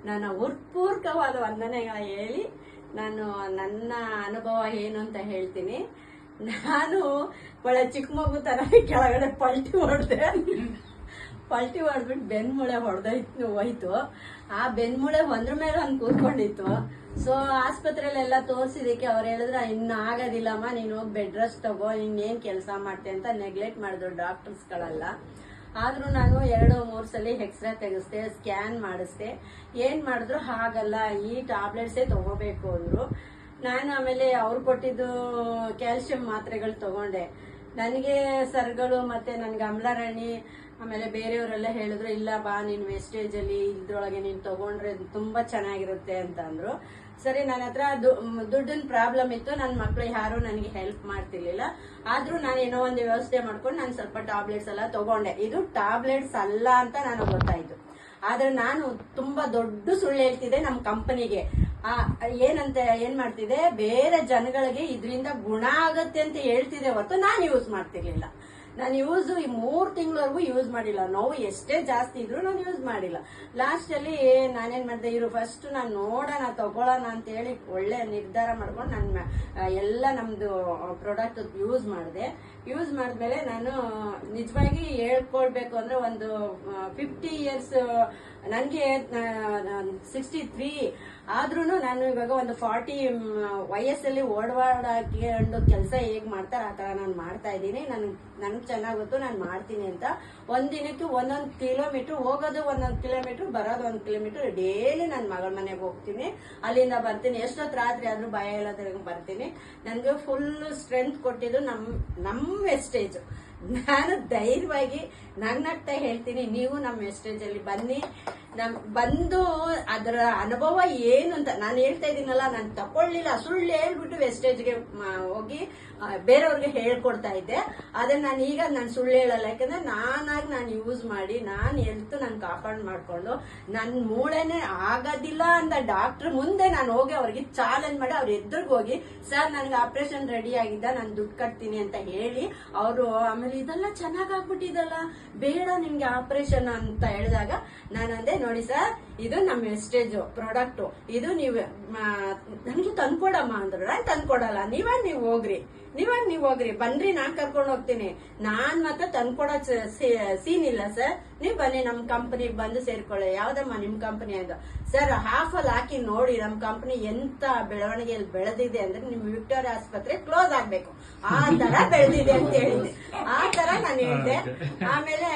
ನನ್ನ ಹೃತ್ಪೂರ್ವಕವಾದ ವಂದನೆಗಳ ಹೇಳಿ ನಾನು ನನ್ನ ಅನುಭವ ಏನು ಅಂತ ಹೇಳ್ತೀನಿ. ನಾನು ಒಳ್ಳೆ ಚಿಕ್ಕ ಮಗು ತರ ಕೆಳಗಡೆ ಪಲ್ಟಿ ಹೊಡೆದ್ಬಿಟ್ಟು ಬೆನ್ಮೂಳೆ ಹೋಯ್ತು. ಆ ಬೆನ್ಮೂಳೆ ಒಂದ್ರ ಮೇಲೆ ಒಂದು ಕೂತ್ಕೊಂಡಿತ್ತು. ಸೊ ಆಸ್ಪತ್ರೆಯಲ್ಲೆಲ್ಲ ತೋರಿಸಿದಕ್ಕೆ ಅವ್ರು ಹೇಳಿದ್ರು ಇನ್ನು ಆಗೋದಿಲ್ಲಮ್ಮ, ನೀನು ಹೋಗಿ ಬೆಡ್ ರೆಸ್ಟ್ ತಗೋ, ಇನ್ನೇನ್ ಕೆಲಸ ಮಾಡ್ತೆ ಅಂತ ನೆಗ್ಲೆಕ್ಟ್ ಮಾಡಿದ್ರು ಡಾಕ್ಟರ್ಸ್ಗಳೆಲ್ಲ. ಆದ್ರೂ ನಾನು 2-3 ಸಲ ಎಕ್ಸ್ರೇ ತೆಗಿಸ್ದೆ, ಸ್ಕ್ಯಾನ್ ಮಾಡಿಸ್ದೆ. ಏನ್ ಮಾಡಿದ್ರು ಹಾಗಲ್ಲ, ಈ ಟ್ಯಾಬ್ಲೆಟ್ಸೇ ತಗೋಬೇಕು ಅಂದ್ರು. ನಾನು ಆಮೇಲೆ ಅವ್ರು ಕೊಟ್ಟಿದ್ದು ಕ್ಯಾಲ್ಸಿಯಂ ಮಾತ್ರೆಗಳು ತಗೊಂಡೆ. ನನಗೆ ಸರ್ಗಳು ಮತ್ತೆ ನನ್ಗೆ ಅಮ್ಲರಾಣಿ ಆಮೇಲೆ ಬೇರೆಯವರೆಲ್ಲ ಹೇಳಿದ್ರು ಇಲ್ಲ ಬಾ ನೀನ್ ವೇಸ್ಟೇಜ್ ಅಲ್ಲಿ ಇದ್ರೊಳಗೆ ನೀನ್ ತಗೊಂಡ್ರೆ ತುಂಬಾ ಚೆನ್ನಾಗಿರುತ್ತೆ ಅಂತ ಅಂದ್ರು. ಸರಿ, ನನ್ನ ಹತ್ರ ದುಡ್ಡಿನ ಪ್ರಾಬ್ಲಮ್ ಇತ್ತು, ನನ್ನ ಮಕ್ಳು ಯಾರು ನನಗೆ ಹೆಲ್ಪ್ ಮಾಡ್ತಿರ್ಲಿಲ್ಲ. ಆದ್ರೂ ನಾನು ಏನೋ ಒಂದು ವ್ಯವಸ್ಥೆ ಮಾಡ್ಕೊಂಡು ನಾನು ಸ್ವಲ್ಪ ಟ್ಯಾಬ್ಲೆಟ್ಸ್ ಎಲ್ಲ ತಗೊಂಡೆ. ಇದು ಟ್ಯಾಬ್ಲೆಟ್ಸ್ ಅಲ್ಲ ಅಂತ ನನಗೆ ಗೊತ್ತಾಯ್ತು. ಆದ್ರೆ ನಾನು ತುಂಬಾ ದೊಡ್ಡ ಸುಳ್ಳು ಹೇಳ್ತಿದ್ದೆ ನಮ್ಮ ಕಂಪನಿಗೆ. ಏನ್ ಮಾಡ್ತಿದ್ದೆ, ಬೇರೆ ಜನಗಳಿಗೆ ಇದರಿಂದ ಗುಣ ಆಗತ್ತೆ ಅಂತ ಹೇಳ್ತಿದ್ದೆ ಹೊರತು ನಾನು ಯೂಸ್ ಮಾಡ್ತಿರ್ಲಿಲ್ಲ. ನಾನು ಈ 3 ತಿಂಗಳವರೆಗೂ ಯೂಸ್ ಮಾಡಿಲ್ಲ. ನೋವು ಎಷ್ಟೇ ಜಾಸ್ತಿ ಇದ್ರು ನಾನು ಯೂಸ್ ಮಾಡಿಲ್ಲ. ಲಾಸ್ಟ್ ಅಲ್ಲಿ ನಾನೇನ್ ಮಾಡಿದೆ, ಇವರು ಫಸ್ಟ್ ನಾನು ನೋಡೋಣ ತಗೊಳ್ಳೋಣ ಅಂತ ಹೇಳಿ ಒಳ್ಳೆ ನಿರ್ಧಾರ ಮಾಡ್ಕೊಂಡು ನನ್ನ ಎಲ್ಲ ನಮ್ದು ಪ್ರಾಡಕ್ಟ್ ಯೂಸ್ ಮಾಡಿದೆ. ಯೂಸ್ ಮಾಡಿದ್ಮೇಲೆ ನಾನು ನಿಜವಾಗಿ ಹೇಳ್ಕೊಳ್ಬೇಕು ಅಂದ್ರೆ ಒಂದು 50 ಇಯರ್ಸ್, ನನಗೆ 63 ಆದ್ರೂ ನಾನು ಇವಾಗ ಒಂದು 40 ವಯಸ್ಸಲ್ಲಿ ಓಡಾಡೋ ಕೆಲಸ ಹೇಗ್ ಮಾಡ್ತಾರೆ ಆ ತರ ನಾನು ಮಾಡ್ತಾ ಇದ್ದೀನಿ. ನನ್ಗೆ ಚೆನ್ನಾಗ್ ಗೊತ್ತು ನಾನು ಮಾಡ್ತೀನಿ ಅಂತ. ಒಂದಿನಕ್ಕೆ 1 ಕಿಲೋಮೀಟರ್ ಹೋಗೋದು, 1 ಕಿಲೋಮೀಟರ್ ಬರೋದು, 1 ಕಿಲೋಮೀಟರ್ ಡೈಲಿ ನನ್ನ ಮಗಳ ಮನೆಗೆ ಹೋಗ್ತೀನಿ. ಅಲ್ಲಿಂದ ಬರ್ತೀನಿ, ಎಷ್ಟೊತ್ತು ರಾತ್ರಿ ಆದ್ರೂ ಭಯ ಇಲ್ಲದ ಬರ್ತೀನಿ. ನನ್ಗೆ ಫುಲ್ ಸ್ಟ್ರೆಂತ್ ಕೊಟ್ಟಿದ್ದು ನಮ್ ವೆಸ್ಟೇಜ್. ನಾನು ಧೈರ್ಯವಾಗಿ ನನ್ನಟ್ಟ ಹೇಳ್ತೀನಿ, ನೀವು ನಮ್ಮ ವೆಸ್ಟೇಜ್ ಅಲ್ಲಿ ಬನ್ನಿ. ಬಂದು ಅದರ ಅನುಭವ ಏನು ಅಂತ ನಾನು ಹೇಳ್ತಾ ಇದ್ದೀನಲ್ಲ, ನಾನು ತಕೊಳ್ಳಿಲ್ಲ, ಸುಳ್ಳು ಹೇಳ್ಬಿಟ್ಟು ವೆಸ್ಟೇಜ್ಗೆ ಹೋಗಿ ಬೇರೆಯವ್ರಿಗೆ ಹೇಳ್ಕೊಡ್ತಾ ಇದ್ದೆ. ಆದ್ರೆ ನಾನು ಈಗ ನಾನು ಸುಳ್ಳು ಹೇಳಲ್ಲ, ಯಾಕಂದ್ರೆ ನಾನು ಯೂಸ್ ಮಾಡಿ ನಾನು ಹೆಲ್ತ್ ನಾನು ಕಾಪಾಡ್ ಮಾಡ್ಕೊಂಡು ನನ್ನ ಮೂಳೆನೆ ಆಗೋದಿಲ್ಲ ಅಂತ ಡಾಕ್ಟರ್ ಮುಂದೆ ನಾನು ಹೋಗಿ ಅವ್ರಿಗೆ ಚಾಲೆಂಜ್ ಮಾಡಿ ಅವ್ರ ಎದುರಿಗೆ ಹೋಗಿ, ಸರ್ ನನಗೆ ಆಪರೇಷನ್ ರೆಡಿ ಆಗಿದ್ದ, ನಾನು ದುಡ್ಡು ಕಟ್ತೀನಿ ಅಂತ ಹೇಳಿ ಅವರು ಆಮೇಲೆ ಇದೆಲ್ಲ ಚೆನ್ನಾಗಾಗ್ಬಿಟ್ಟಿದಲ್ಲ, ಬೇಡ ನಿಮ್ಗೆ ಆಪರೇಷನ್ ಅಂತ ಹೇಳಿದಾಗ ನಾನಂದೆ, ನೋಡಿ ಸರ್ ಇದು ನಮ್ಮ ವೆಸ್ಟೇಜ್ ಪ್ರಾಡಕ್ಟ್, ಇದು ನೀವು ನನಗೆ ತಂದ್ಕೊಡಮ್ಮ ಅಂದ್ರು. ನಾನು ತಂದ್ಕೊಡಲ್ಲ, ನೀವು ಹೋಗ್ರಿ ಬನ್ರಿ, ನಾನ್ ಕರ್ಕೊಂಡು ಹೋಗ್ತೀನಿ. ನಾನ್ ಮತ್ತೆ ತಂದ್ಕೊಡೋ ಸೀನ್ ಇಲ್ಲ ಸರ್, ನೀವ್ ಬನ್ನಿ ನಮ್ ಕಂಪನಿಗೆ ಬಂದು ಸೇರ್ಕೊಳ್ಳಿ. ಯಾವ್ದಮ್ಮ ನಿಮ್ ಕಂಪನಿ ಅಂತ. ಸರ್ ಹಾಫಲ್ಲಿ ಹಾಕಿ ನೋಡಿ ನಮ್ ಕಂಪನಿ ಎಂತ ಬೆಳವಣಿಗೆಯಲ್ಲಿ ಬೆಳೆದಿದೆ ಅಂದ್ರೆ ನಿಮ್ ವಿಕ್ಟೋರಿಯಾ ಆಸ್ಪತ್ರೆ ಕ್ಲೋಸ್ ಆಗ್ಬೇಕು, ಆ ತರ ಬೆಳೆದಿದೆ ಅಂತ ಹೇಳಿದೆ. ಆ ತರ ನಾನು ಹೇಳಿದೆ. ಆಮೇಲೆ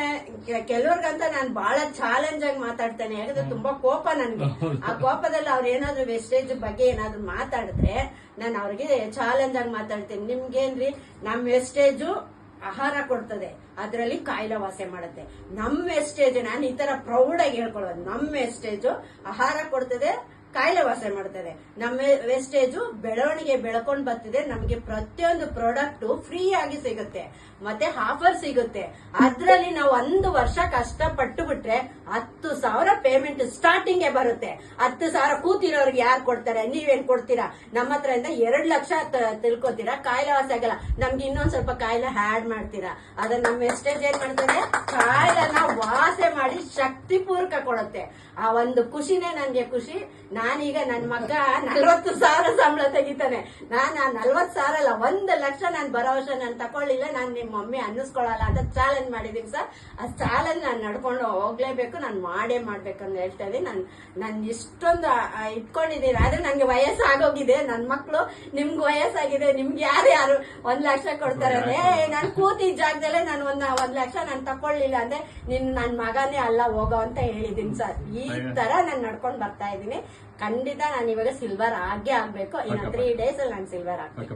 ಕೆಲವ್ರಿಗಂತ ನಾನು ಬಹಳ ಚಾಲೆಂಜ್ ಆಗಿ ಮಾತಾಡ್ತೇನೆ, ಯಾಕಂದ್ರೆ ತುಂಬಾ ಕೋಪ ನನ್ಗೆ. ಆ ಕೋಪದಲ್ಲಿ ಅವ್ರು ಏನಾದ್ರು ವೆಸ್ಟೇಜ್ ಬಗ್ಗೆ ಏನಾದ್ರು ಮಾತಾಡಿದ್ರೆ ನಾನು ಅವ್ರಿಗೆ ಚಾಲೆಂಜ್ ಆಗಿ ಮಾತಾಡ್ತೀನಿ. ನಿಮ್ಗೇನ್ರಿ, ನಮ್ ವೆಸ್ಟೇಜು ಆಹಾರ ಕೊಡ್ತದೆ, ಅದರಲ್ಲಿ ಕಾಯಿಲೆ ವಾಸೆ ಮಾಡುತ್ತೆ. ನಮ್ ವೆಸ್ಟೇಜ್, ನಾನು ಈ ತರ ಪ್ರೌಡ್ ಆಗಿ ಹೇಳ್ಕೊಳ್ಳೋದು, ನಮ್ ವೆಸ್ಟೇಜು ಆಹಾರ ಕೊಡ್ತದೆ, ಕಾಯಿಲೆ ವಾಸೆ ಮಾಡ್ತದೆ. ನಮ್ಮ ವೆಸ್ಟೇಜು ಬೆಳವಣಿಗೆ ಬೆಳ್ಕೊಂಡ್ ಬರ್ತಿದೆ. ನಮಗೆ ಪ್ರತಿಯೊಂದು ಪ್ರಾಡಕ್ಟ್ ಫ್ರೀ ಆಗಿ ಸಿಗುತ್ತೆ, ಮತ್ತೆ ಆಫರ್ ಸಿಗುತ್ತೆ. ಅದ್ರಲ್ಲಿ ನಾವು 1 ವರ್ಷ ಕಷ್ಟಪಟ್ಟು ಬಿಟ್ರೆ 10,000 ಪೇಮೆಂಟ್ ಸ್ಟಾರ್ಟಿಂಗ್ ಬರುತ್ತೆ. 10,000 ಕೂತಿರೋರ್ಗೆ ಯಾರು ಕೊಡ್ತಾರೆ? ನೀವೇನ್ ಕೊಡ್ತೀರಾ? ನಮ್ಮ ಹತ್ರ 2 ಲಕ್ಷ ತಿಳ್ಕೊತೀರಾ, ಕಾಯಿಲೆ ವಾಸ ಆಗಲ್ಲ. ನಮ್ಗೆ ಇನ್ನೊಂದ್ ಸ್ವಲ್ಪ ಕಾಯಿಲೆ ಆಡ್ ಮಾಡ್ತೀರಾ. ಅದನ್ನ ನಮ್ಮ ವೆಸ್ಟೇಜ್ ಏನ್ ಮಾಡ್ತಾರೆ, ಕಾಯಿಲೆನ ವಾಸೆ ಮಾಡಿ ಶಕ್ತಿ ಪೂರ್ವಕ ಕೊಡುತ್ತೆ. ಆ ಒಂದು ಖುಷಿನೇ ನನ್ಗೆ ಖುಷಿ. ನಾನೀಗ ನನ್ನ ಮಗ 40,000 ಸಂಬಳ ತೆಗಿತಾನೆ, ನಾನು 40,000 ಅಲ್ಲ 1 ಲಕ್ಷ ನಾನು ಬರೋ ವರ್ಷ ನಾನು ತಕೊಳ್ಳಿಲ್ಲ, ನಾನು ನಿಮ್ಮ ಮಮ್ಮಿ ಅನ್ನಿಸ್ಕೊಳಲ್ಲ ಅಂತ ಚಾಲೆಂಜ್ ಮಾಡಿದೀನಿ ಸರ್. ಆ ಚಾಲೆಂಜ್ ನಾನು ನಡ್ಕೊಂಡು ಹೋಗ್ಲೇಬೇಕು, ನಾನು ಮಾಡ್ಬೇಕಂತ ಹೇಳ್ತಾ ಇದ್ದೀನಿ. ನಾನು ಇಷ್ಟೊಂದು ಇಟ್ಕೊಂಡಿದ್ದೀನಿ. ಆದ್ರೆ ನನ್ಗೆ ವಯಸ್ಸಾಗೋಗಿದೆ. ನನ್ನ ಮಕ್ಳು ನಿಮ್ಗೆ ವಯಸ್ಸಾಗಿದೆ, ನಿಮ್ಗೆ ಯಾರು 1 ಲಕ್ಷ ಕೊಡ್ತಾರೆ? ನಾನು ಕೂತಿದ್ದ ಜಾಗದಲ್ಲೇ ನಾನು 1 ಲಕ್ಷ ನಾನು ತಕೊಳ್ಳಿಲ್ಲ ಅಂದ್ರೆ ನನ್ನ ಮಗನೇ ಅಲ್ಲ ಹೋಗೋ ಅಂತ ಹೇಳಿದೀನಿ ಸರ್. ಈ ತರ ನಾನು ನಡ್ಕೊಂಡು ಬರ್ತಾ ಇದ್ದೀನಿ. ಖಂಡಿತ ನಾನು ಇವಾಗ ಸಿಲ್ವರ್ ಆಗೇ ಆಗ್ಬೇಕು. ಇನ್ನು 3 ಡೇಸ್ ಅಲ್ಲಿ ನಾನು ಸಿಲ್ವರ್ ಆಗ್ಬೇಕು.